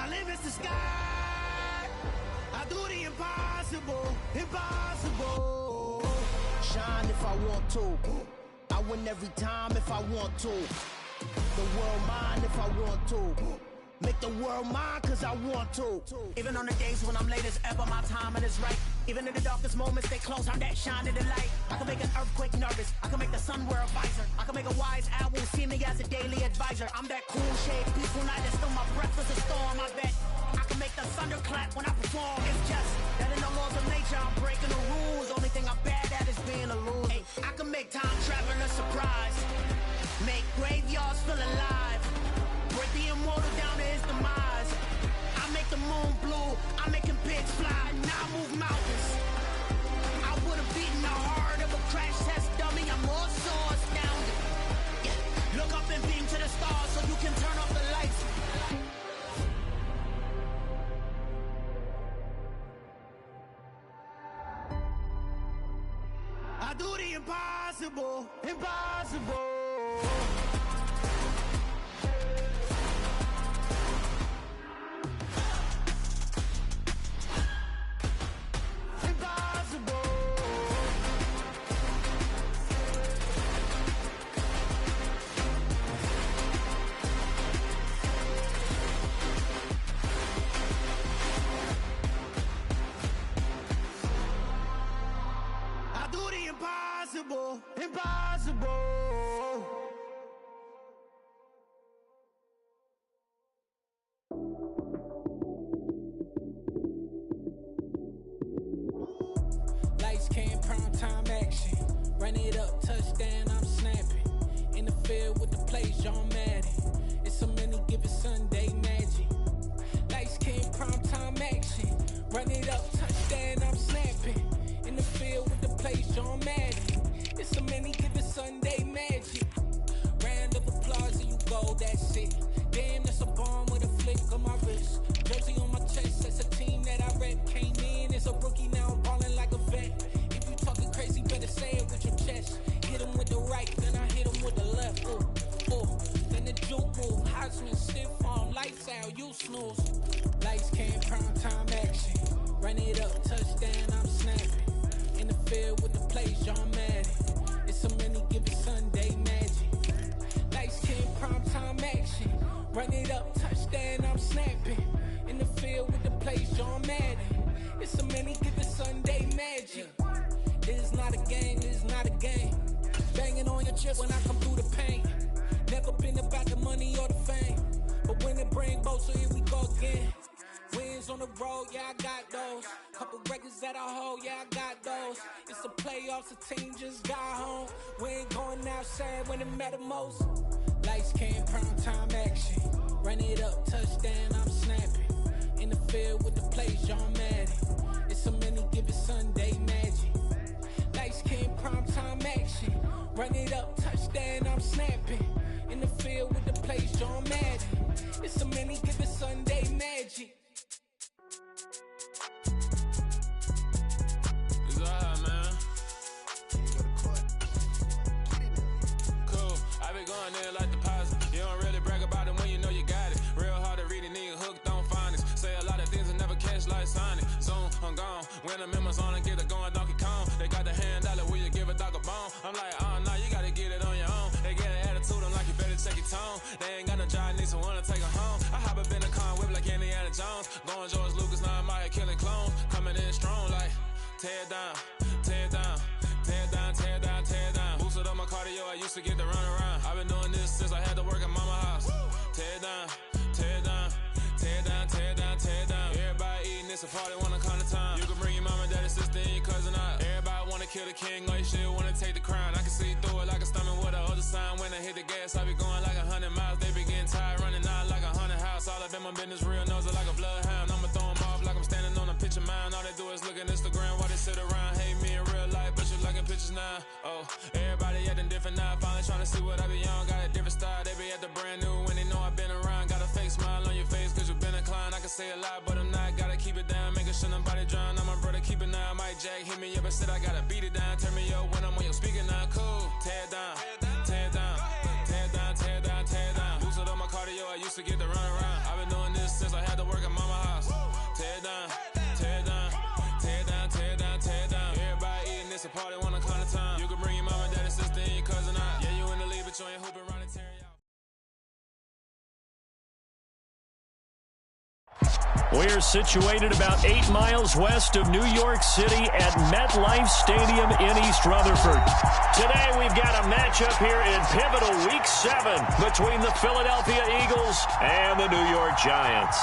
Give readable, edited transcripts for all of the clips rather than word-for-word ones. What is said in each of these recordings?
My limit's the sky. I do the impossible, impossible. Shine if I want to. I win every time if I want to. The world mine if I want to. Make the world mine cause I want to. Even on the days when I'm late as ever, my timing is right. Even in the darkest moments, they close, I'm that shining the light. I can make an earthquake nervous, I can make the sun wear a visor. I can make a wise owl see me as a daily advisor. I'm that cool shade, peaceful night, and still my breath is a storm. I bet I can make the thunder clap when I perform. It's just that in the laws of nature, I'm breaking the rules. Only thing I'm bad at is being a loser. Hey, I can make time travel a surprise, make graveyards feel alive, break the immortal down to his demise. I make the moon blue, I make him pigs fly, now I move mountains. I would've beaten the heart of a crash test dummy, I'm more so astounded. Yeah. Look up and beam to the stars so you can turn off the lights. I do the impossible, impossible. Impossible, impossible. Lights came, prime time action. Run it up, touchdown, I'm snapping. In the field with the plays, John Madden. It's so many given Sunday magic. Lights came, prime time action. Run it up, touchdown, I'm snapping. In the field with the plays, John Madden. It's so many given Sunday magic. Round of applause and you go, that's it. Damn, that's a bomb with a flick on my wrist. Jersey on my chest, that's a team that I rep. Came in as a rookie, now I'm ballin' like a vet. If you talking crazy, better say it with your chest. Hit him with the right, then I hit him with the left. Ooh, ooh. Then the juke move, Heisman stiff on, lights out, you snooze. Lights came, prime time action. Run it up, touchdown, I'm snapping. In the field with the plays, John Madden. It's so many given Sunday magic. Lights came, prime time action. Run it up, touchdown, I'm snapping. In the field with the plays, John Madden. It's so many given Sunday magic. This is not a game, this is not a game. Banging on your chest when I come through the pain. Never been about the money or the fame, but when it bring both, so here we go again. Wins on the road, yeah, I got those. Couple records that I hold, yeah, I got those. It's the playoffs, the team just got home. We ain't going outside when it matter most. Lights came, prime time action. Run it up, touchdown, I'm snapping. In the field with the plays, John Madden. It's so many given Sunday magic. Lights came, prime time action. Run it up, touchdown, I'm snapping. In the field with the plays, John Madden. It's so many given Sunday magic. Going there like deposit. You don't really brag about it when you know you got it. Real hard to read it, nigga hooked on finance. Say a lot of things and never catch like Sonic. Zoom, I'm gone. When the members on and get it going Donkey Kong. They got the $100, will you give a dog a bone? I'm like, oh no, you gotta get it on your own. They get an attitude, I'm like, you better check your tone. They ain't got no job, need someone to take her home. I hop up in the car and whip like Indiana Jones. Going George Lucas, now I'm out here killing clones. Coming in strong like, tear down, tear down. Tear down, tear down, tear down. Boosted up my cardio, I used to get to run around. I've been doing this since I had to work at mama house. Tear down, tear down, tear down, tear down, tear down. Everybody eating this, a party wanna come to time. You can bring your mama, daddy, sister, and your cousin out. Everybody wanna kill the king, or you shit wanna take the crown. I can see through it like a stomach with a other sign. When I hit the gas, I be going like 100 miles. They be getting tired, running out like 100 house. All up in my business, real nose it like a bloodhound. I'ma throw 'em off like I'm standing on a picture mine. All they do is look at Instagram while they sit around. Hate me in real life, but you liking pictures now. Oh, everybody acting different now. Finally trying to see what I be on. Got a different style, they be at the brand new when they know I've been around. Got a fake smile on your face, cause you been inclined. I can say a lot, but I'm not. Gotta keep it down, making sure nobody drown. I'm my brother, keep it now. Mike Jack hit me up and said I gotta beat it down. Turn me up when I'm on your speaker now. Cool, tear down, tear down, tear down, tear down, tear down. Boosted up my cardio, I used to get to run around. I've been doing this since I had to work We're situated about 8 miles west of New York City at MetLife Stadium in East Rutherford. Today we've got a matchup here in pivotal Week 7 between the Philadelphia Eagles and the New York Giants.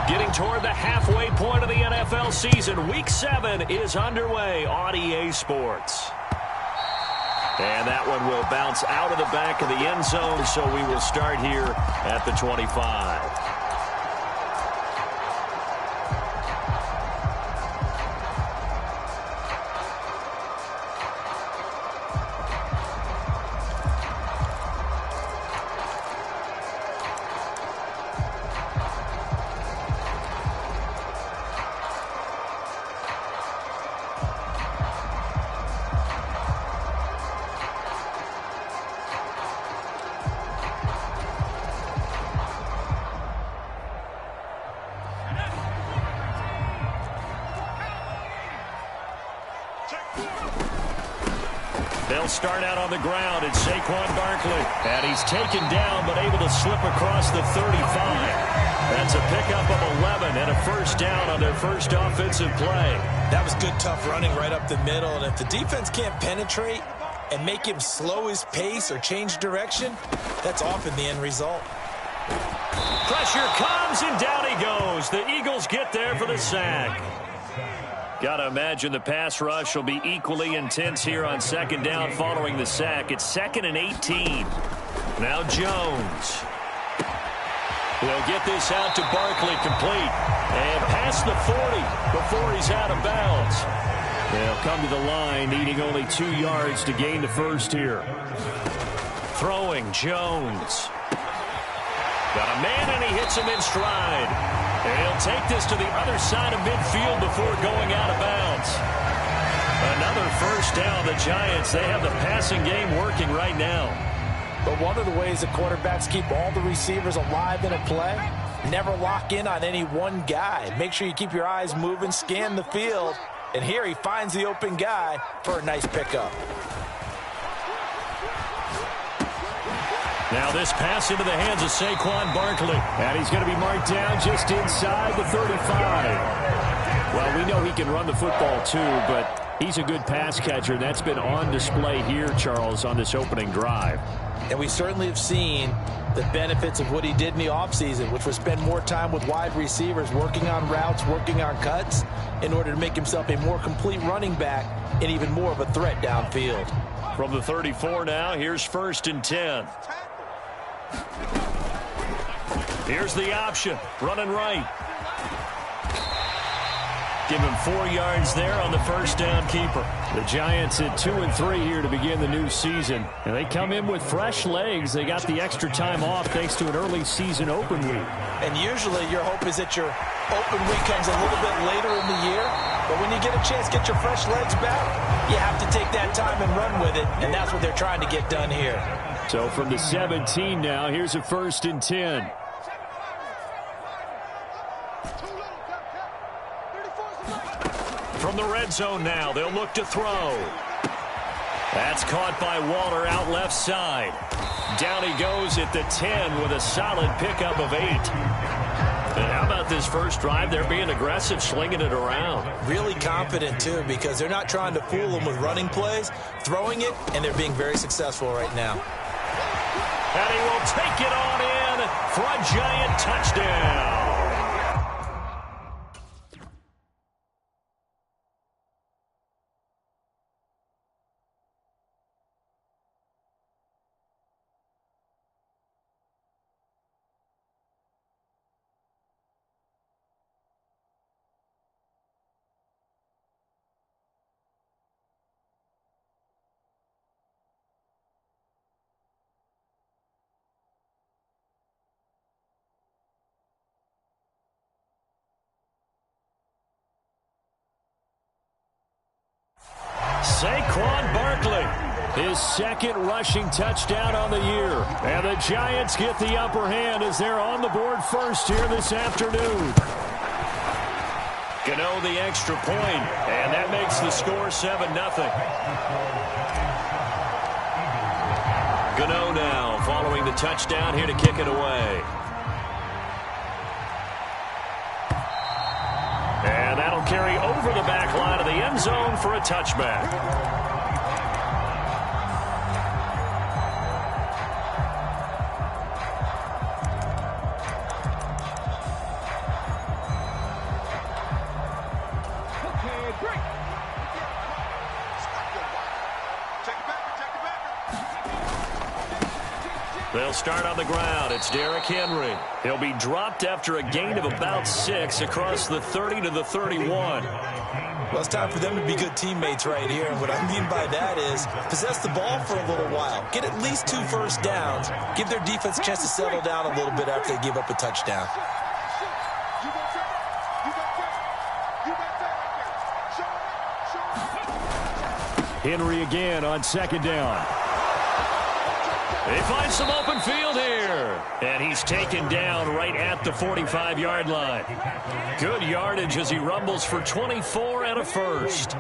Getting toward the halfway point of the NFL season, Week 7 is underway on EA Sports. And that one will bounce out of the back of the end zone, so we will start here at the 25. They'll start out on the ground. It's Saquon Barkley. And he's taken down but able to slip across the 35. That's a pickup of 11 and a first down on their first offensive play. That was good, tough running right up the middle. And if the defense can't penetrate and make him slow his pace or change direction, that's often the end result. Pressure comes and down he goes. The Eagles get there for the sack. Got to imagine the pass rush will be equally intense here on second down following the sack. It's 2nd and 18. Now Jones. He'll get this out to Barkley, complete. And past the 40 before he's out of bounds. They'll come to the line, needing only 2 yards to gain the first here. Throwing, Jones. Got a man, and he hits him in stride. And he'll take this to the other side of midfield before going out of bounds. Another first down. The Giants, they have the passing game working right now. But one of the ways that quarterbacks keep all the receivers alive in a play, never lock in on any one guy. Make sure you keep your eyes moving, scan the field. And here he finds the open guy for a nice pickup. Now this pass into the hands of Saquon Barkley. And he's going to be marked down just inside the 35. Well, we know he can run the football too, but he's a good pass catcher. That's been on display here, Charles, on this opening drive. And we certainly have seen the benefits of what he did in the offseason, which was spend more time with wide receivers, working on routes, working on cuts, in order to make himself a more complete running back and even more of a threat downfield. From the 34 now, here's 1st and 10. Here's the option, running right. Give him 4 yards there on the first down keeper. The Giants at 2-3 here to begin the new season. And they come in with fresh legs. They got the extra time off thanks to an early season open week. And usually your hope is that your open week comes a little bit later in the year. But when you get a chance to get your fresh legs back, you have to take that time and run with it. And that's what they're trying to get done here. So from the 17 now, here's a 1st and 10. From the red zone now, they'll look to throw. That's caught by Waller out left side. Down he goes at the 10 with a solid pickup of 8. And how about this first drive? They're being aggressive, slinging it around. Really confident, too, because they're not trying to fool them with running plays, throwing it, and they're being very successful right now. And he will take it on in for a Giant touchdown. Saquon Barkley, his 2nd rushing touchdown on the year. And the Giants get the upper hand as they're on the board first here this afternoon. Gano the extra point, and that makes the score 7-0. Gano now following the touchdown here to kick it away. He'll carry over the back line of the end zone for a touchback. They'll start on the ground. It's Derrick Henry. He'll be dropped after a gain of about 6 across the 30 to the 31. Well, it's time for them to be good teammates right here. And what I mean by that is possess the ball for a little while. Get at least 2 first downs. Give their defense a chance to settle down a little bit after they give up a touchdown. Henry again on second down. He finds some open field here. And he's taken down right at the 45-yard line. Good yardage as he rumbles for 24 and a first.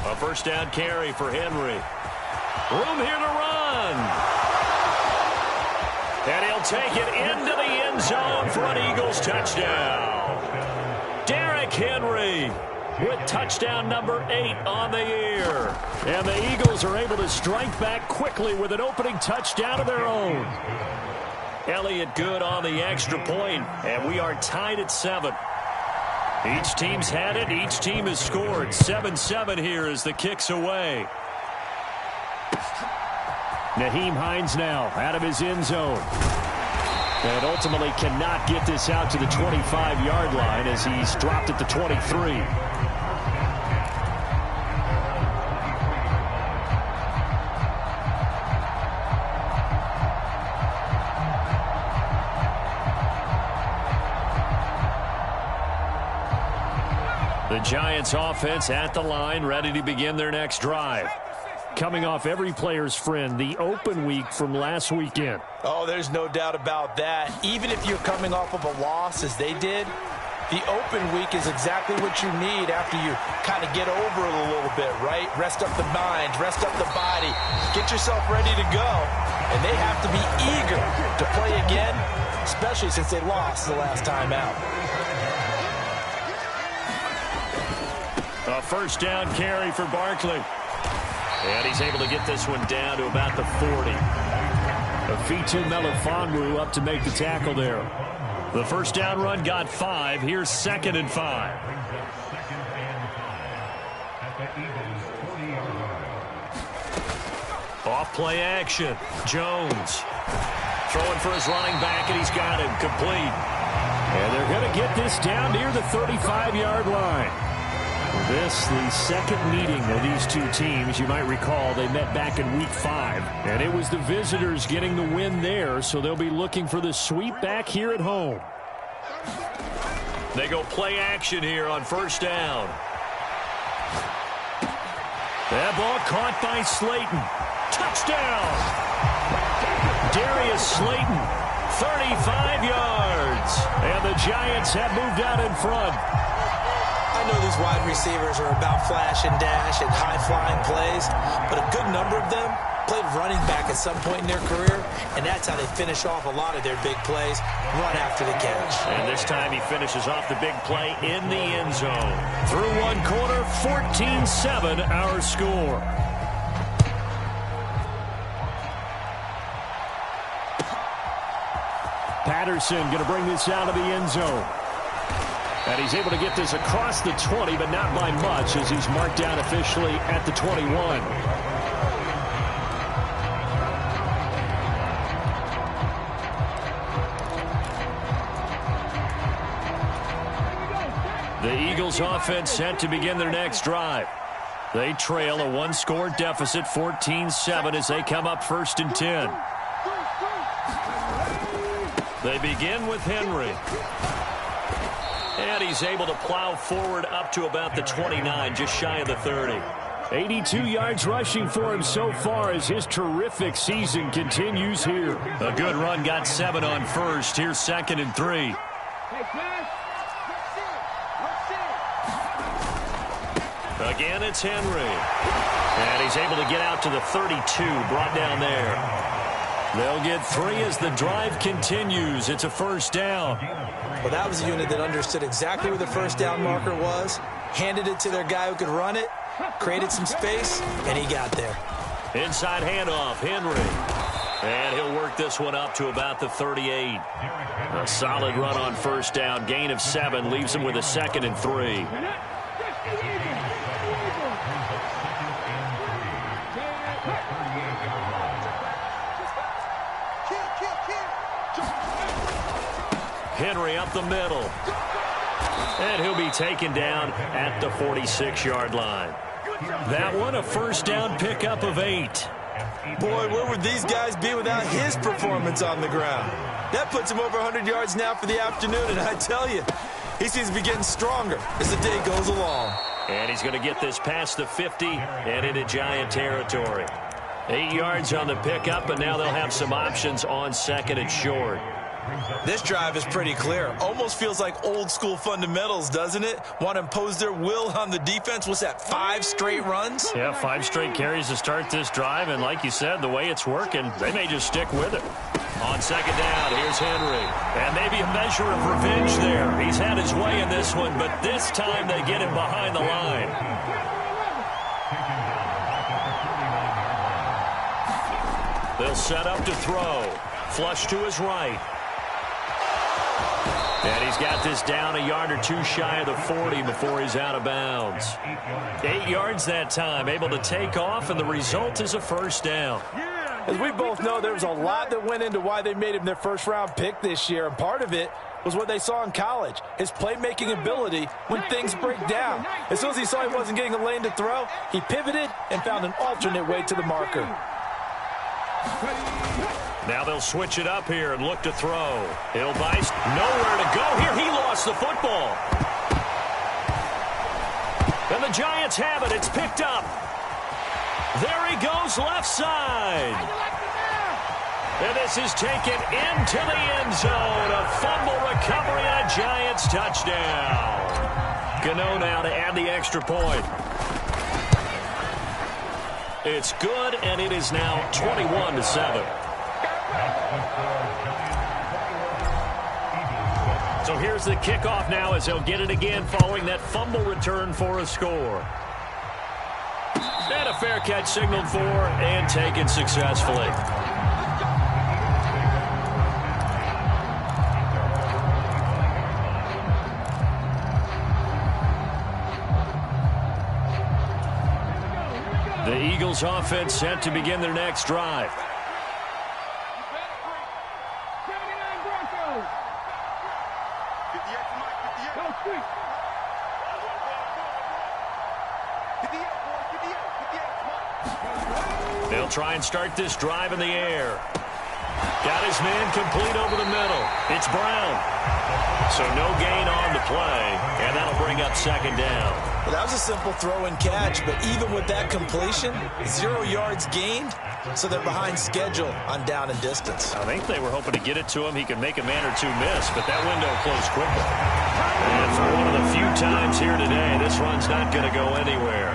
A first down carry for Henry. Room here to run. And he'll take it into the end zone for an Eagles touchdown. Derrick Henry with touchdown number 8 on the year. And the Eagles are able to strike back quickly with an opening touchdown of their own. Elliott good on the extra point, and we are tied at 7. Each team's had it. Each team has scored. 7-7 here as the kick's away. Nyheim Hines now out of his end zone. And ultimately cannot get this out to the 25-yard line as he's dropped at the 23. The Giants offense at the line, ready to begin their next drive. Coming off every player's friend, the open week from last weekend. Oh, there's no doubt about that. Even if you're coming off of a loss as they did, the open week is exactly what you need after you kind of get over it a little bit, right? Rest up the mind, rest up the body, get yourself ready to go. And they have to be eager to play again, especially since they lost the last time out. A first down carry for Barkley. And he's able to get this one down to about the 40. Afitu Melifonwu up to make the tackle there. The first down run got 5. Here's 2nd and 5. Off play action. Jones throwing for his running back, and he's got him complete. And they're going to get this down near the 35-yard line. This, the second meeting of these two teams. You might recall they met back in week 5. And it was the visitors getting the win there, so they'll be looking for the sweep back here at home. They go play action here on first down. That ball caught by Slayton. Touchdown! Darius Slayton, 35 yards. And the Giants have moved out in front. I know these wide receivers are about flash and dash and high-flying plays, but a good number of them played running back at some point in their career, and that's how they finish off a lot of their big plays, run after the catch. And this time he finishes off the big play in the end zone. Through one quarter, 14-7 our score. Patterson going to bring this out of the end zone. And he's able to get this across the 20, but not by much as he's marked down officially at the 21. The Eagles offense set to begin their next drive. They trail a one-score deficit, 14-7, as they come up 1st and 10. They begin with Henry. And he's able to plow forward up to about the 29, just shy of the 30. 82 yards rushing for him so far as his terrific season continues here. A good run, got 7 on first. Here's 2nd and 3. Again, it's Henry. And he's able to get out to the 32, brought down there. They'll get 3 as the drive continues. It's a first down. Well, that was a unit that understood exactly where the first down marker was, handed it to their guy who could run it, created some space, and he got there. Inside handoff, Henry. And he'll work this one up to about the 38. A solid run on first down. Gain of 7 leaves him with a 2nd and 3. Henry up the middle. And he'll be taken down at the 46-yard line. That one a first down pickup of 8. Boy, where would these guys be without his performance on the ground? That puts him over 100 yards now for the afternoon, and I tell you, he seems to be getting stronger as the day goes along. And he's going to get this past the 50 and into Giant territory. 8 yards on the pickup, and now they'll have some options on 2nd and short. This drive is pretty clear. Almost feels like old school fundamentals, doesn't it? Want to impose their will on the defense. What's that, 5 straight runs? Yeah, 5 straight carries to start this drive, and like you said, the way it's working, they may just stick with it. On 2nd down, here's Henry. And maybe a measure of revenge there. He's had his way in this one, but this time they get him behind the line. They'll set up to throw. Flush to his right. And he's got this down a yard or 2 shy of the 40 before he's out of bounds. 8 yards that time, able to take off, and the result is a first down. As we both know, there was a lot that went into why they made him their first-round pick this year, and part of it was what they saw in college, his playmaking ability when things break down. As soon as he saw he wasn't getting a lane to throw, he pivoted and found an alternate way to the marker. Now they'll switch it up here and look to throw. He'll bice. Nowhere to go here. He lost the football. And the Giants have it. It's picked up. There he goes, left side. And this is taken into the end zone. A fumble recovery and a Giants touchdown. Gano now to add the extra point. It's good, and it is now 21-7. So here's the kickoff now as they'll get it again following that fumble return for a score. And a fair catch signaled for and taken successfully. The Eagles offense set to begin their next drive. They'll try and start this drive in the air. Got his man complete over the middle. It's Brown. So no gain on the play, and that'll bring up 2nd down. Well, that was a simple throw and catch, but even with that completion, 0 yards gained, so they're behind schedule on down and distance. I think they were hoping to get it to him. He could make a man or 2 miss, but that window closed quickly. And for one of the few times here today, this run's not going to go anywhere.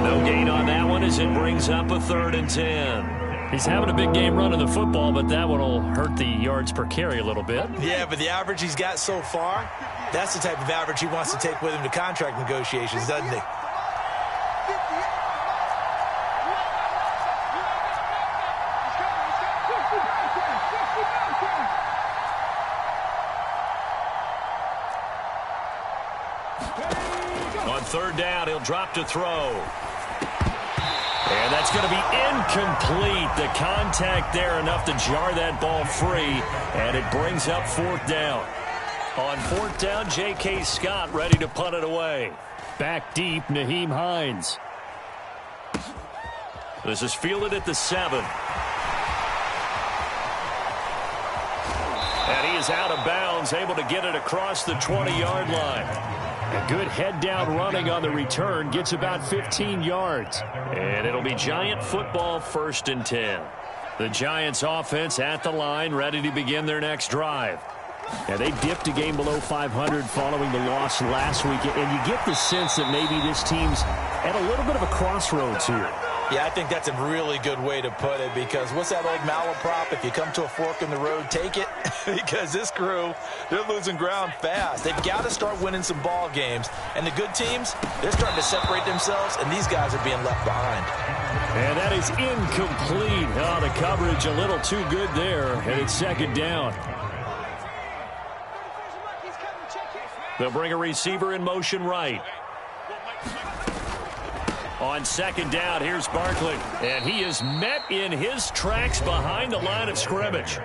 No gain on that one as it brings up a 3rd and 10. He's having a big game running the football, but that one will hurt the yards per carry a little bit. Yeah, but the average he's got so far, that's the type of average he wants to take with him to contract negotiations, doesn't he? On 3rd down, he'll drop to throw. And that's going to be incomplete. The contact there enough to jar that ball free, and it brings up 4th down. On 4th down, J.K. Scott ready to punt it away. Back deep, Nyheim Hines. This is fielded at the 7. And he is out of bounds, able to get it across the 20-yard line. A good head-down running on the return, gets about 15 yards. And it'll be Giant football, 1st and 10. The Giants offense at the line, ready to begin their next drive. Now, they dipped a game below 500 following the loss last week, and you get the sense that maybe this team's at a little bit of a crossroads here. Yeah, I think that's a really good way to put it, because what's that old malaprop? If you come to a fork in the road, take it. Because this crew, they're losing ground fast. They've got to start winning some ball games. And the good teams, they're starting to separate themselves, and these guys are being left behind. And that is incomplete. Oh, the coverage a little too good there, and it's second down. They'll bring a receiver in motion right. On second down, here's Barkley. And he is met in his tracks behind the line of scrimmage.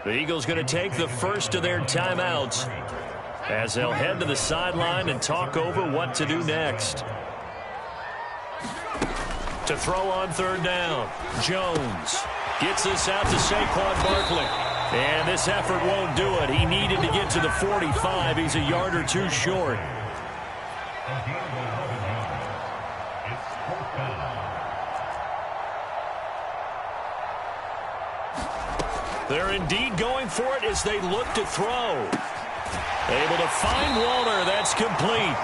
The Eagles going to take the first of their timeouts as they'll head to the sideline and talk over what to do next. To throw on third down, Jones gets this out to Saquon Barkley. And this effort won't do it. He needed to get to the 45. He's a yard or two short. They're indeed going for it as they look to throw. Able to find Waller. That's complete.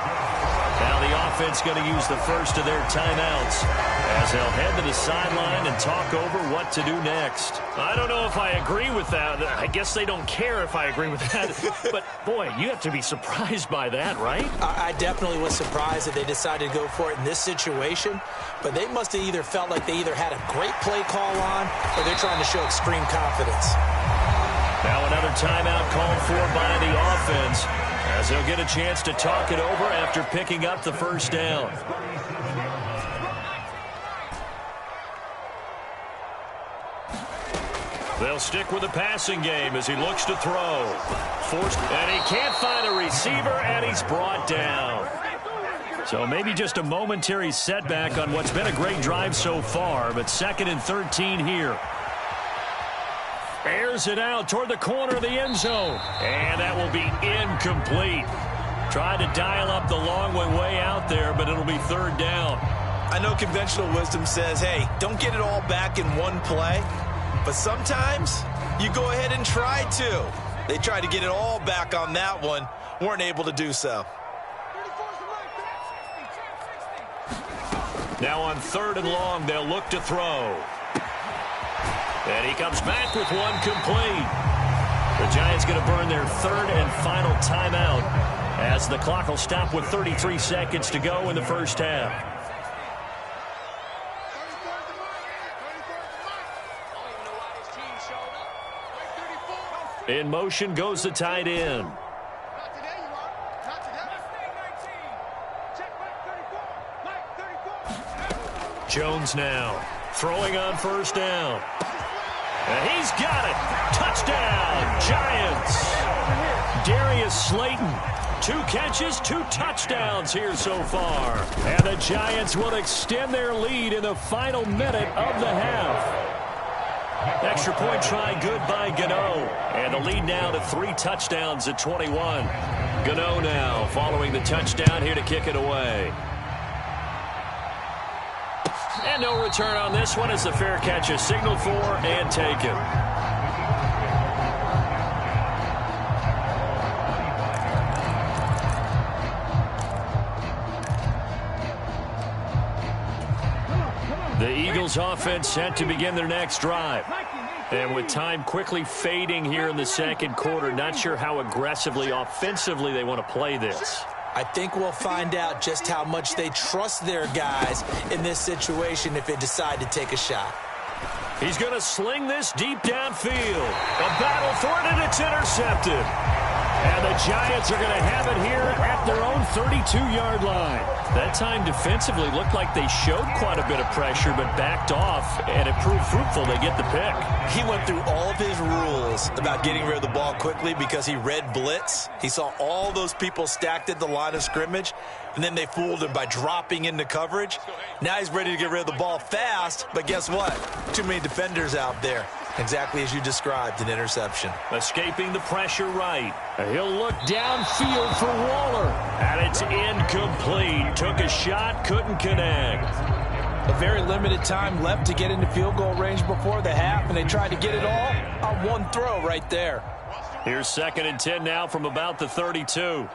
Now the offense going to use the first of their timeouts as they'll head to the sideline and talk over what to do next. I don't know if I agree with that. I guess they don't care if I agree with that. But, boy, you have to be surprised by that, right? I definitely was surprised that they decided to go for it in this situation. But they must have either felt like they either had a great play call on or they're trying to show extreme confidence. Now another timeout called for by the offense as they'll get a chance to talk it over after picking up the first down. They'll stick with the passing game as he looks to throw. Forced, and he can't find a receiver, and he's brought down. So maybe just a momentary setback on what's been a great drive so far, but 2nd and 13 here. Airs it out toward the corner of the end zone. And that will be incomplete. Tried to dial up the long way out there, but it'll be third down. I know conventional wisdom says, hey, don't get it all back in one play. But sometimes you go ahead and try to. They tried to get it all back on that one. Weren't able to do so. Now on 3rd and long, they'll look to throw. And he comes back with one complete. The Giants going to burn their 3rd and final timeout as the clock will stop with 33 seconds to go in the first half. In motion goes the tight end. Jones now throwing on first down. And he's got it. Touchdown, Giants. Darius Slayton, 2 catches, 2 touchdowns here so far. And the Giants will extend their lead in the final minute of the half. Extra point try good by Gano. And the lead now to 3 touchdowns at 21. Gano now following the touchdown here to kick it away. And no return on this one as the fair catch is signaled for and taken. The Eagles offense set to begin their next drive. And with time quickly fading here in the second quarter, not sure how aggressively, offensively they want to play this. I think we'll find out just how much they trust their guys in this situation if they decide to take a shot. He's going to sling this deep downfield. A battle for it, and it's intercepted. And the Giants are going to have it here at their own 32-yard line. That time defensively looked like they showed quite a bit of pressure but backed off, and it proved fruitful. They get the pick. He went through all of his rules about getting rid of the ball quickly because he read blitz. He saw all those people stacked at the line of scrimmage, and then they fooled him by dropping into coverage. Now he's ready to get rid of the ball fast, but guess what? Too many defenders out there. Exactly as you described, an interception. Escaping the pressure right. He'll look downfield for Waller. And it's incomplete. Took a shot, couldn't connect. A very limited time left to get into field goal range before the half, and they tried to get it all on one throw right there. Here's 2nd and 10 now from about the 32.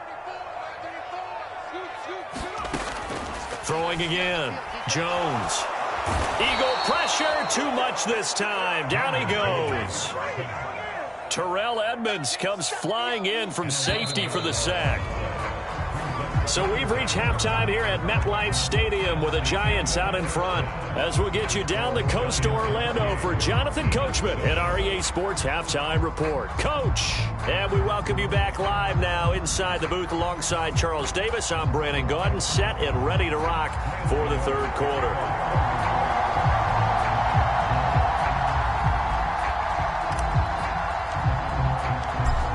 Throwing again. Jones. pressure, too much this time. Down he goes. Terrell Edmunds comes flying in from safety for the sack. So we've reached halftime here at MetLife Stadium with the Giants out in front. As we'll get you down the coast to Orlando for Jonathan Coachman at our EA Sports Halftime Report. Coach, and we welcome you back live now inside the booth alongside Charles Davis. I'm Brandon Gaudin, set and ready to rock for the third quarter.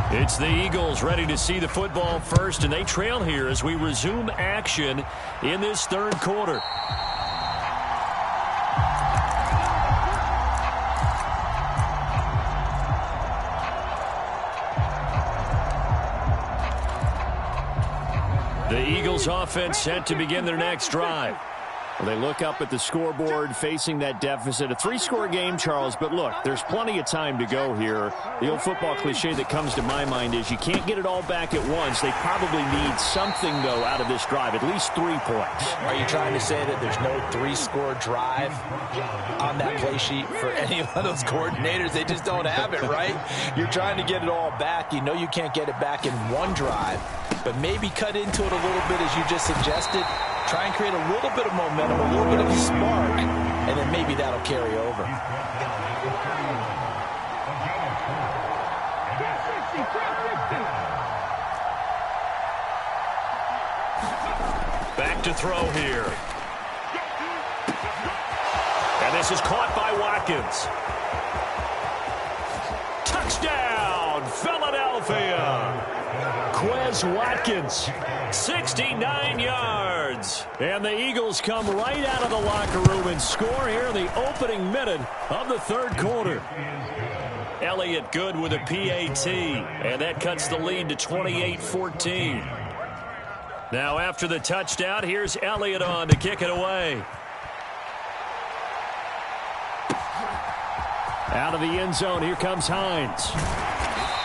It's the Eagles ready to see the football first, and they trail here as we resume action in this third quarter. The Eagles offense set to begin their next drive. Well, they look up at the scoreboard facing that deficit. A 3-score game, Charles, but look, there's plenty of time to go here. The old football cliche that comes to my mind is you can't get it all back at once. They probably need something, though, out of this drive, at least 3 points. Are you trying to say that there's no 3-score drive on that play sheet for any of those coordinators? They just don't have it, right? You're trying to get it all back. You know you can't get it back in one drive, but maybe cut into it a little bit as you just suggested. Try and create a little bit of momentum, a little bit of a spark, and then maybe that'll carry over. Back to throw here. And this is caught by Watkins. Touchdown, Philadelphia! Quez Watkins, 69 yards. And the Eagles come right out of the locker room and score here in the opening minute of the third quarter. Elliott good with a PAT, and that cuts the lead to 28-14. Now after the touchdown, here's Elliott on to kick it away. Out of the end zone, here comes Hines.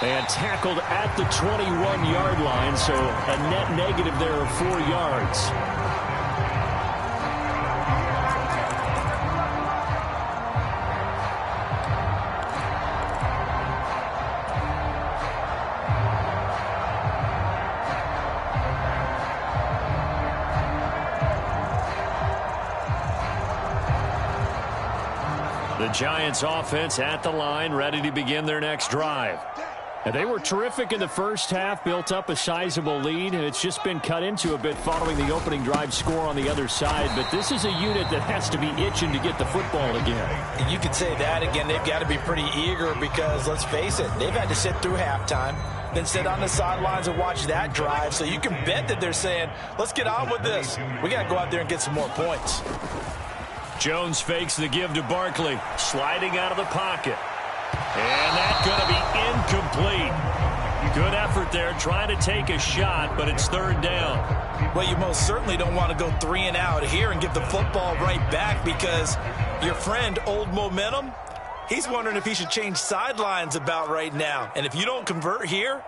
And tackled at the 21-yard line, so a net negative there of 4 yards. The Giants offense at the line, ready to begin their next drive. And they were terrific in the first half, built up a sizable lead, and it's just been cut into a bit following the opening drive score on the other side. But this is a unit that has to be itching to get the football again. And you could say that again. They've got to be pretty eager because, let's face it, they've had to sit through halftime, then sit on the sidelines and watch that drive. So you can bet that they're saying, let's get on with this. We got to go out there and get some more points. Jones fakes the give to Barkley, sliding out of the pocket. And that's going to be incomplete. Good effort there, trying to take a shot, but it's third down. Well, you most certainly don't want to go 3 and out here and give the football right back because your friend, Old Momentum, he's wondering if he should change sidelines about right now. And if you don't convert here,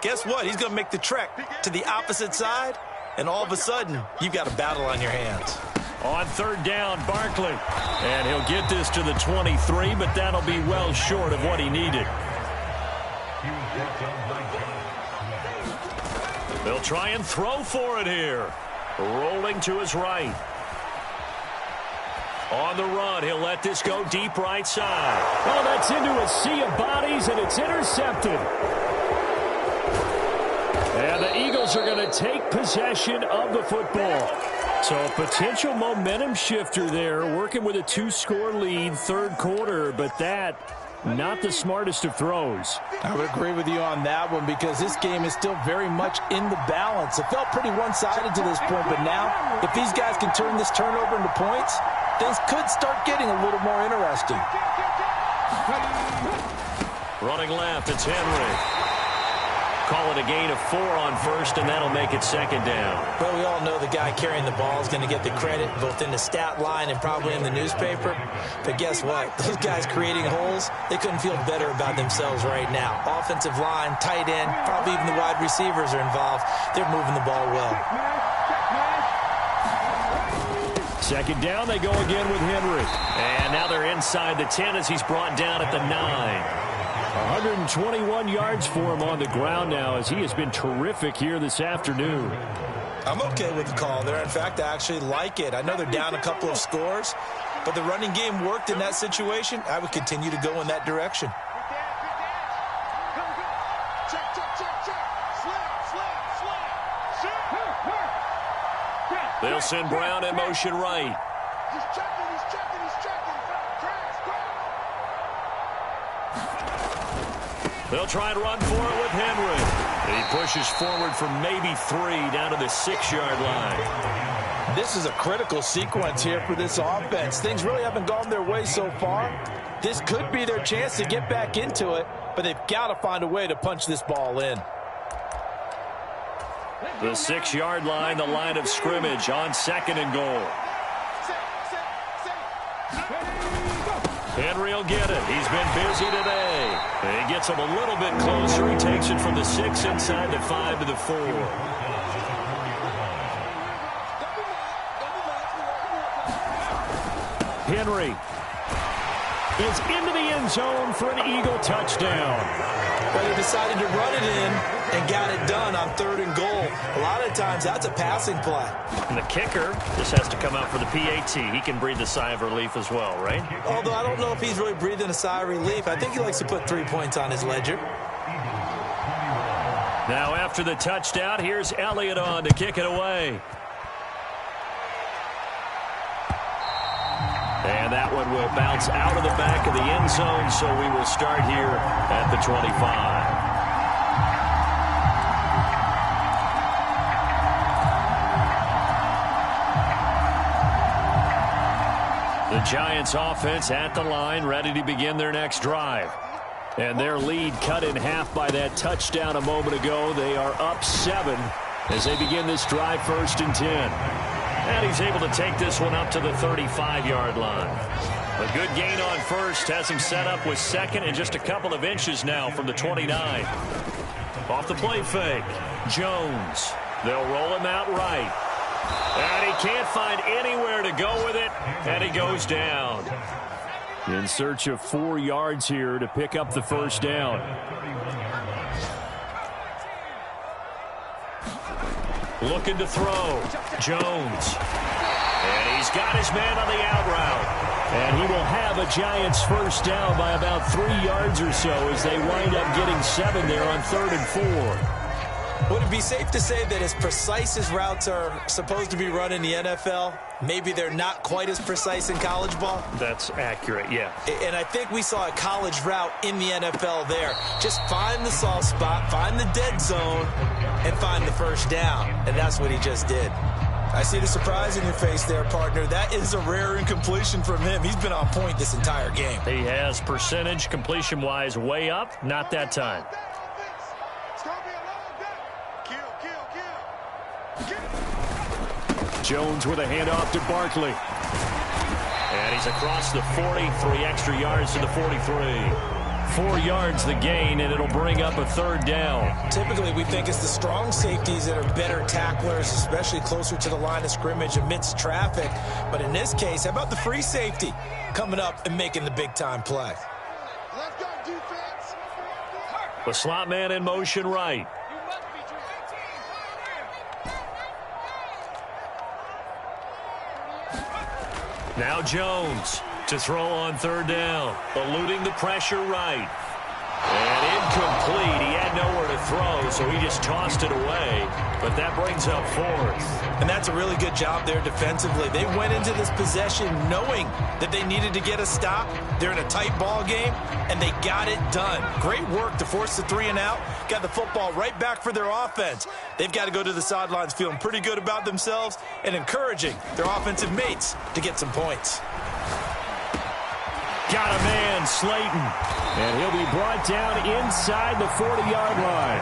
guess what? He's going to make the trek to the opposite side, and all of a sudden, you've got a battle on your hands. On third down, Barkley. And he'll get this to the 23, but that'll be well short of what he needed. They'll try and throw for it here. Rolling to his right. On the run, he'll let this go deep right side. Oh, that's into a sea of bodies, and it's intercepted. And the Eagles are going to take possession of the football. So a potential momentum shifter there, working with a 2-score lead, third quarter, but that, not the smartest of throws. I would agree with you on that one because this game is still very much in the balance. It felt pretty one-sided to this point, but now, if these guys can turn this turnover into points, things could start getting a little more interesting. Running left, it's Henry. Call it a gain of 4 on first, and that'll make it second down. Well, we all know the guy carrying the ball is going to get the credit, both in the stat line and probably in the newspaper. But guess what? Those guys creating holes, they couldn't feel better about themselves right now. Offensive line, tight end, probably even the wide receivers are involved. They're moving the ball well. Second down, they go again with Henry. And now they're inside the 10 as he's brought down at the 9. 121 yards for him on the ground now as he has been terrific here this afternoon. I'm okay with the call there. In fact, I actually like it. I know they're down a couple of scores, but the running game worked in that situation. I would continue to go in that direction. They'll send Brown in motion right. He's checking. They'll try and run for it with Henry. He pushes forward for maybe 3 down to the 6-yard line. This is a critical sequence here for this offense. Things really haven't gone their way so far. This could be their chance to get back into it, but they've got to find a way to punch this ball in. The 6-yard line, the line of scrimmage on 2nd and goal. Henry will get it. He's been busy today. He gets him a little bit closer. He takes it from the 6 inside the 5 to the 4. Henry is into the end zone for an Eagle touchdown. But he decided to run it in and got it done on 3rd and goal. A lot of times that's a passing play. And the kicker just has to come out for the PAT. He can breathe a sigh of relief as well, right? Although I don't know if he's really breathing a sigh of relief. I think he likes to put 3 points on his ledger. Now after the touchdown, here's Elliott on to kick it away. And that one will bounce out of the back of the end zone, so we will start here at the 25. The Giants offense at the line, ready to begin their next drive. And their lead cut in half by that touchdown a moment ago. They are up 7 as they begin this drive 1st and 10. And he's able to take this one up to the 35-yard line. A good gain on 1st has him set up with 2nd and just a couple of inches now from the 29. Off the play fake, Jones. They'll roll him out right. And he can't find anywhere to go with it, and he goes down. In search of 4 yards here to pick up the 1st down. Looking to throw. Jones. And he's got his man on the out route. And he will have a Giants 1st down by about 3 yards or so as they wind up getting 7 there on 3rd and 4. Would it be safe to say that as precise as routes are supposed to be run in the NFL, maybe they're not quite as precise in college ball? That's accurate, yeah. And I think we saw a college route in the NFL there. Just find the soft spot, find the dead zone, and find the 1st down. And that's what he just did. I see the surprise in your face there, partner. That is a rare incompletion from him. He's been on point this entire game. He has percentage completion-wise way up. Not that time. Jones with a handoff to Barkley. And he's across the 40, 3 extra yards to the 43. 4 yards the gain, and it'll bring up a 3rd down. Typically, we think it's the strong safeties that are better tacklers, especially closer to the line of scrimmage amidst traffic. But in this case, how about the free safety coming up and making the big-time play? Let's go, defense. The slot man in motion right. Now Jones to throw on 3rd down. Eluding the pressure right. And incomplete. He had nowhere to throw, so he just tossed it away. But that brings up 4th. And that's a really good job there defensively. They went into this possession knowing that they needed to get a stop. They're in a tight ball game, and they got it done. Great work to force the 3 and out. Got the football right back for their offense. They've got to go to the sidelines feeling pretty good about themselves and encouraging their offensive mates to get some points. Got a man, Slayton. And he'll be brought down inside the 40-yard line.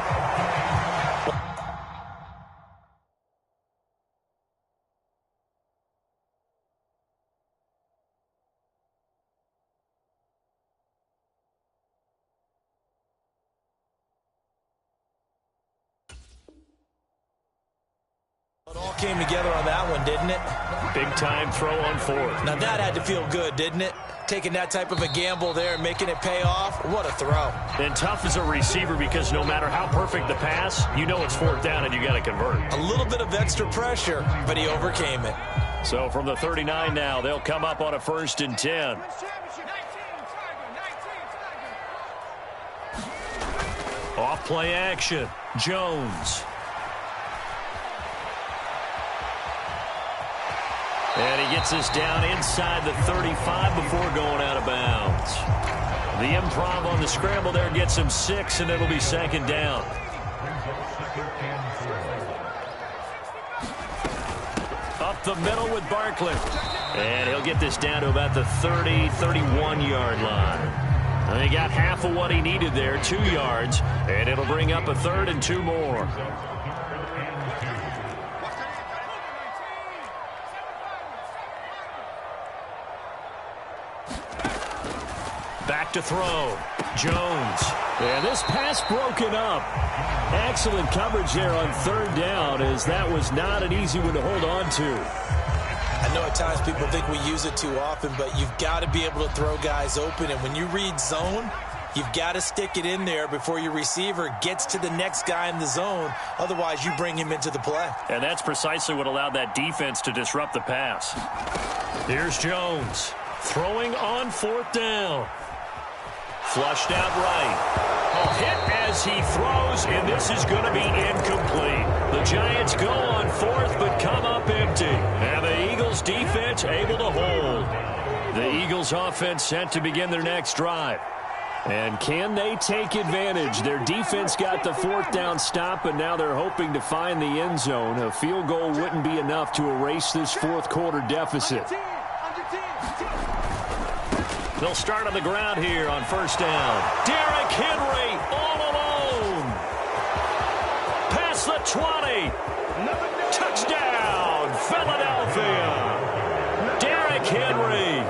It all came together on that one, didn't it? Big-time throw on fourth. Now that had to feel good, didn't it? Taking that type of a gamble there and making it pay off. What a throw. And tough as a receiver because no matter how perfect the pass, you know it's fourth down and you got to convert. A little bit of extra pressure, but he overcame it. So from the 39 now, they'll come up on a 1st and 10. Off play action. Jones. And he gets us down inside the 35 before going out of bounds. The improv on the scramble there gets him 6, and it'll be 2nd down. Up the middle with Barkley. And he'll get this down to about the 30, 31-yard line. And he got half of what he needed there, 2 yards, and it'll bring up a 3rd and 2 more. Back to throw. Jones. And this pass broken up. Excellent coverage there on 3rd down, as that was not an easy one to hold on to. I know at times people think we use it too often, but you've got to be able to throw guys open. And when you read zone, you've got to stick it in there before your receiver gets to the next guy in the zone. Otherwise, you bring him into the play. And that's precisely what allowed that defense to disrupt the pass. Here's Jones. Throwing on 4th down. Flushed out right. A hit as he throws, and this is going to be incomplete. The Giants go on 4th, but come up empty. And the Eagles defense able to hold. The Eagles offense set to begin their next drive. And can they take advantage? Their defense got the 4th down stop, and now they're hoping to find the end zone. A field goal wouldn't be enough to erase this 4th quarter deficit. They'll start on the ground here on 1st down. Derrick Henry all alone. Past the 20. Touchdown, Philadelphia. Derrick Henry,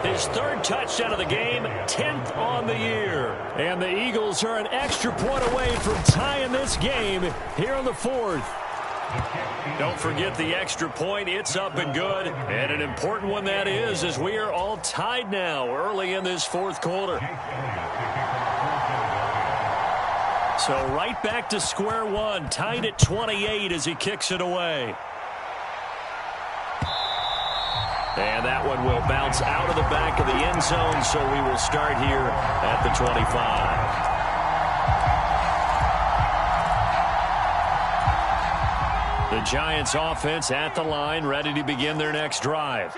his 3rd touchdown of the game, 10th on the year. And the Eagles are an extra point away from tying this game here on the 4th. Don't forget the extra point. It's up and good. And an important one that is, as we are all tied now early in this 4th quarter. So right back to square one, tied at 28 as he kicks it away. And that one will bounce out of the back of the end zone, so we will start here at the 25. The Giants offense at the line, ready to begin their next drive.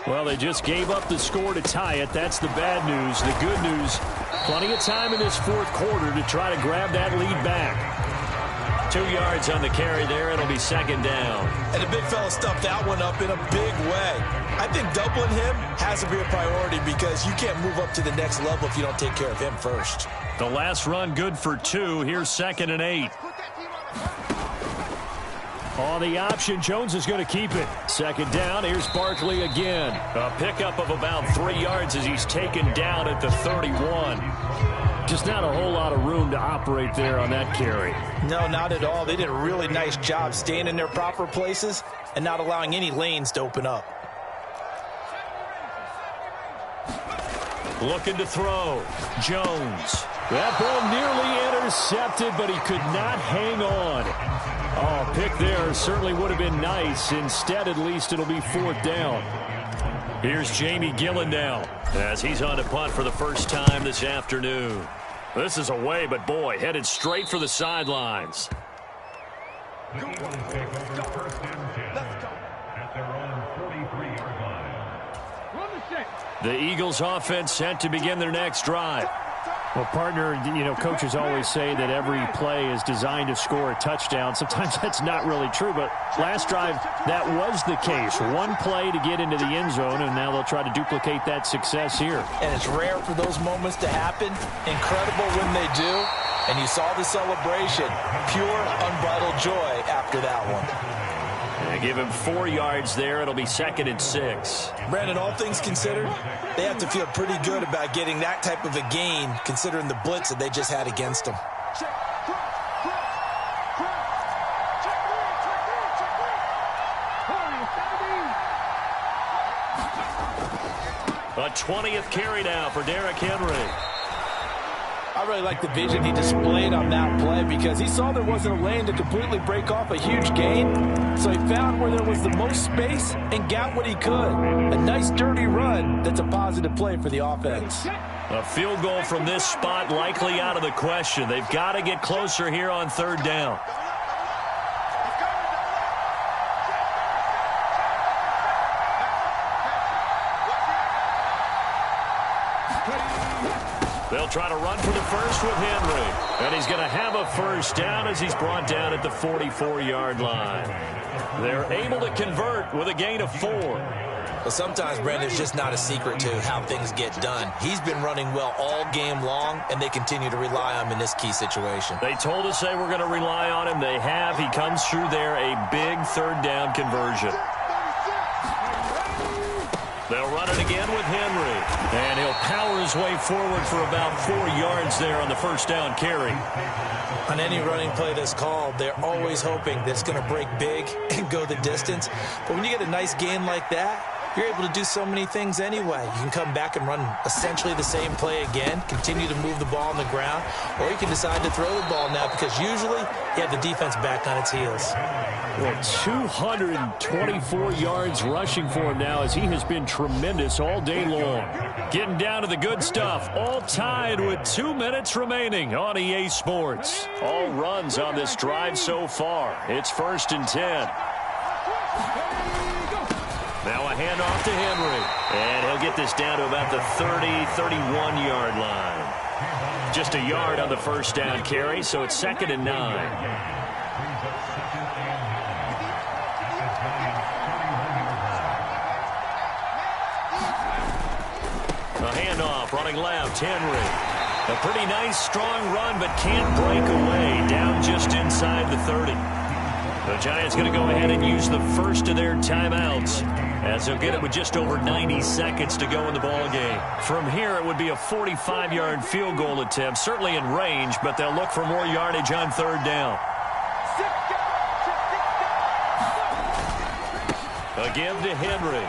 Well, they just gave up the score to tie it. That's the bad news. The good news, plenty of time in this 4th quarter to try to grab that lead back. 2 yards on the carry there. It'll be 2nd down. And the big fella stuffed that one up in a big way. I think doubling him has to be a priority because you can't move up to the next level if you don't take care of him first. The last run good for 2. Here's 2nd and 8. On the option, Jones is going to keep it. 2nd down, here's Barkley again. A pickup of about 3 yards as he's taken down at the 31. Just not a whole lot of room to operate there on that carry. No, not at all. They did a really nice job staying in their proper places and not allowing any lanes to open up. Looking to throw. Jones. That ball nearly intercepted, but he could not hang on. Oh, pick there certainly would have been nice. Instead, at least, it'll be 4th down. Here's Jamie Gillen now as he's on to punt for the first time this afternoon. This is away, but boy, headed straight for the sidelines. The Eagles offense set to begin their next drive. Well, partner, coaches always say that every play is designed to score a touchdown. Sometimes that's not really true, but last drive, that was the case. One play to get into the end zone, and now they'll try to duplicate that success here. And it's rare for those moments to happen. Incredible when they do. And you saw the celebration. Pure, unbridled joy after that one. They give him 4 yards there. It'll be 2nd and 6. Brandon, all things considered, they have to feel pretty good about getting that type of a gain, considering the blitz that they just had against them. 20th carry now for Derrick Henry. I really like the vision he displayed on that play because he saw there wasn't a lane to completely break off a huge gain. So he found where there was the most space and got what he could. A nice dirty run that's a positive play for the offense. A field goal from this spot likely out of the question. They've got to get closer here on 3rd down. They'll try to run for the first with Henry. And he's going to have a first down as he's brought down at the 44-yard line. They're able to convert with a gain of 4. Well, sometimes, Brandon, it's just not a secret to how things get done. He's been running well all game long, and they continue to rely on him in this key situation. They told us they were going to rely on him. They have. He comes through there, a big 3rd down conversion. They'll run it again with Henry. And he'll power his way forward for about 4 yards there on the first down carry. On any running play that's called, they're always hoping that it's going to break big and go the distance. But when you get a nice gain like that, you're able to do so many things anyway. You can come back and run essentially the same play again, continue to move the ball on the ground, or you can decide to throw the ball now because usually you have the defense back on its heels. Well, 224 yards rushing for him now as he has been tremendous all day long. Getting down to the good stuff, all tied with 2 minutes remaining on EA Sports. All runs on this drive so far. It's 1st and 10. Now a handoff to Henry. And he'll get this down to about the 30, 31-yard line. Just a yard on the first down carry, so it's 2nd and 9. A handoff, running left, Henry. A pretty nice, strong run, but can't break away. Down just inside the 30. The Giants going to go ahead and use the first of their timeouts as they'll get it with just over 90 seconds to go in the ball game. From here, it would be a 45-yard field goal attempt, certainly in range, but they'll look for more yardage on 3rd down. A give to Henry.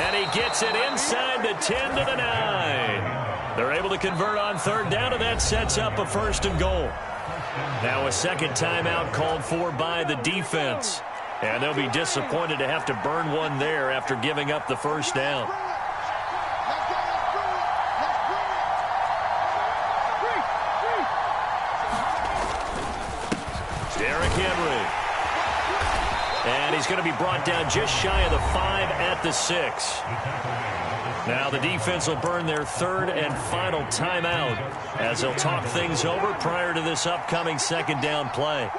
And he gets it inside the 10 to the 9. They're able to convert on 3rd down, and that sets up a 1st and goal. Now a second timeout called for by the defense. And they'll be disappointed to have to burn one there after giving up the first down. Derrick Henry. And he's going to be brought down just shy of the 5 at the 6. Now the defense will burn their 3rd and final timeout as they'll talk things over prior to this upcoming 2nd down play.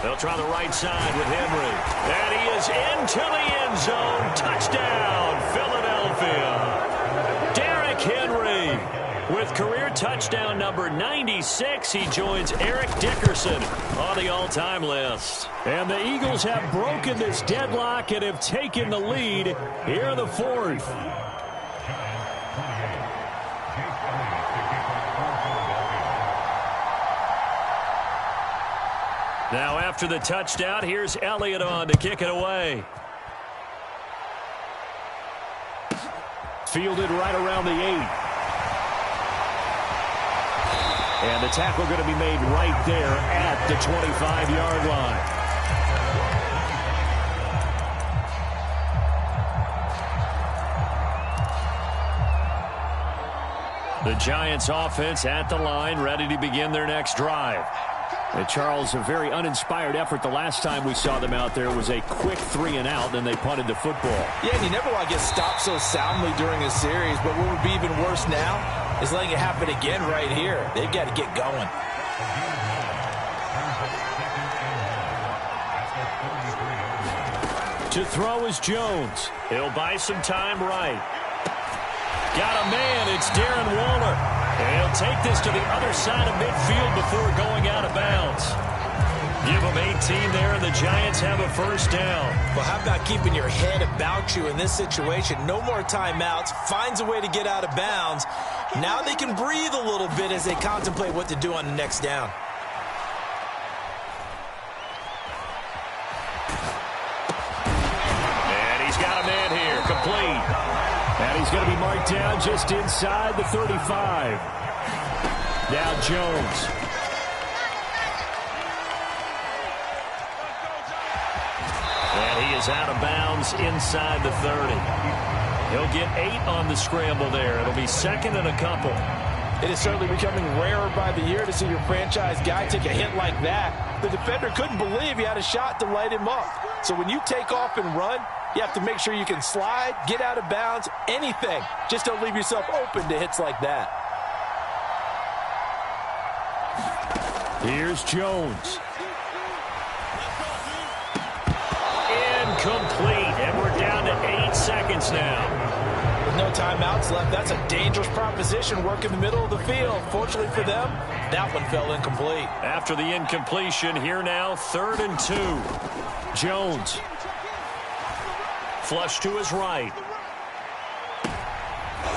They'll try the right side with Henry. And he is into the end zone. Touchdown, Philadelphia. Derrick Henry with career touchdown number 96. He joins Eric Dickerson on the all-time list. And the Eagles have broken this deadlock and have taken the lead here in the 4th. Now after the touchdown, here's Elliott on to kick it away. Fielded right around the 8. And the tackle going to be made right there at the 25-yard line. The Giants offense at the line, ready to begin their next drive. And Charles, a very uninspired effort the last time we saw them out there was a quick 3 and out, then they punted the football. Yeah, and you never want to get stopped so soundly during a series, but what would be even worse now is letting it happen again right here. They've got to get going. To throw is Jones. He'll buy some time right. Got a man, it's Darren Waller. And he'll take this to the other side of midfield before going out of bounds. Give them 18 there, and the Giants have a first down. Well, how about keeping your head about you in this situation? No more timeouts. Finds a way to get out of bounds. Now they can breathe a little bit as they contemplate what to do on the next down. incomplete. And he's going to be marked down just inside the 35. Now Jones. And he is out of bounds inside the 30. He'll get 8 on the scramble there. It'll be second and a couple. It is certainly becoming rarer by the year to see your franchise guy take a hit like that. The defender couldn't believe he had a shot to light him up. So when you take off and run, you have to make sure you can slide, get out of bounds, anything. Just don't leave yourself open to hits like that. Here's Jones. Incomplete, and we're down to 8 seconds now. With no timeouts left, that's a dangerous proposition. Work in the middle of the field. Fortunately for them, that one fell incomplete. After the incompletion, here now, 3rd and 2. Jones. Flush to his right.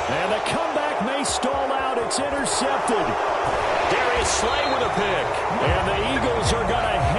And the comeback may stall out. It's intercepted. Darius Slay with a pick. And the Eagles are going to